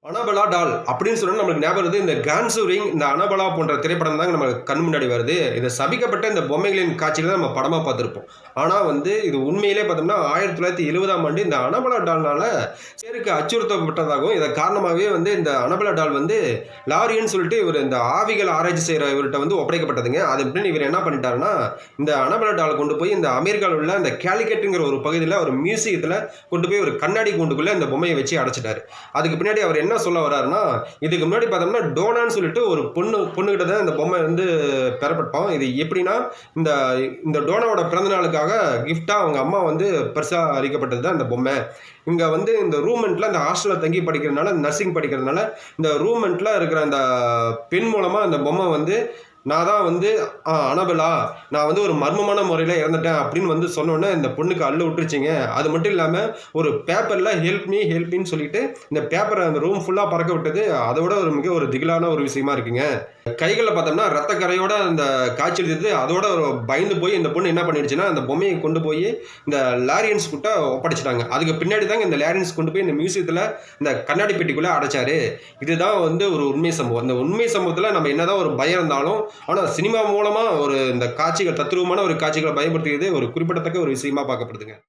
அனபலா டால் அப்படின்னு சொன்னா நம்மளுக்கு ஞாபகம் வருது. இந்த கான்சூரிங், இந்த அனபலா போன்ற திரைப்படம் தாங்க நம்ம கண் முன்னாடி வருது. இது சபிக்கப்பட்ட இந்த பொம்மைகளின் காட்சிகள நம்ம படமா பார்த்திருப்போம். ஆனா இது உண்மையிலே பார்த்தோம்னா 1970ஆம் ஆண்டு இந்த அனபலா டால்னால பேருக்கு அச்சுறுத்தப்பட்டதாகவும், இத காரணமாகவே இந்த அனபலா டால் லாரியன்னு சொல்லிட்டு இவரு இந்த ஆவிகள் ஆராய்ச்சி செய்ற இவர்ட்ட ஒப்படைக்கப்பட்டதுங்க. அதன் பின் இவர் என்ன பண்ணிட்டாருன்னா, இந்த அனபலா டால கொண்டு போய் இந்த அமெரிக்கால உள்ள இந்த கேலிக்கட்டுங்கிற ஒரு பகுதியில ஒரு மியூசியத்துல கொண்டு போய் ஒரு கண்ணாடி கூண்டுக்குள்ள இந்த பொம்மைய வச்சு அடைச்சுட்டாரு. அதுக்கு பின்னாடி அவர் என்ன சொல்ல வர்றாருன்னா, இதுக்கு முன்னாடி பார்த்தோம்னா டோனான்னு சொல்லிட்டு ஒரு பொண்ணுகிட்ட தான் இந்த பொம்மை பெறப்பட்டோம். இது எப்படின்னா, இந்த இந்த டோனாவோட பிறந்த நாளுக்காக கிஃப்ட்டா அவங்க அம்மா பெருசா அளிக்கப்பட்டது தான் இந்த பொம்மை. இங்க இந்த ரூம்மெண்ட்ல இந்த ஹாஸ்டல்ல தங்கி படிக்கிறதுனால, நர்சிங் படிக்கிறதுனால, இந்த ரூம்மெண்ட்ல இருக்கிற அந்த பெண் மூலமா அந்த பொம்மை நான் தான் அனபெலா, நான் ஒரு மர்மமான முறையில இறந்துட்டேன் அப்படின்னு சொன்னோனே இந்த பொண்ணுக்கு அள்ளு விட்டுருச்சுங்க. அது மட்டும் இல்லாம ஒரு பேப்பர்ல ஹெல்ப் மீ ஹெல்ப் மீன்னு சொல்லிட்டு இந்த பேப்பரை அந்த ரூம் ஃபுல்லா பறக்க விட்டது அதோட மிக ஒரு திகிலான ஒரு விஷயமா இருக்குங்க. கைகள்ல பார்த்தோம்னா ரத்த கரையோட அந்த காய்ச்சல் இருந்தது. அதோட பயந்து போய் இந்த பொண்ணு என்ன பண்ணிடுச்சுன்னா, அந்த பொம்மையை கொண்டு போய் இந்த லாரியன்ஸ் கிட்ட ஒப்படைச்சிட்டாங்க. அதுக்கு பின்னாடி தாங்க இந்த லாரியன்ஸ் கொண்டு போய் இந்த மியூசியத்துல இந்த கண்ணாடி பெட்டிக்குள்ள அடைச்சாரு. இதுதான் ஒரு உண்மை சம்பவம். அந்த உண்மை சம்பவத்துல நம்ம என்னதான் ஒரு பயம் இருந்தாலும், ஆனா சினிமா மூலமா இந்த காட்சிகள் தத்ரூபமான ஒரு காட்சிகளை பயன்படுத்தியது ஒரு குறிப்பிடத்தக்க ஒரு விஷயமா பார்க்கப்படுதுங்க.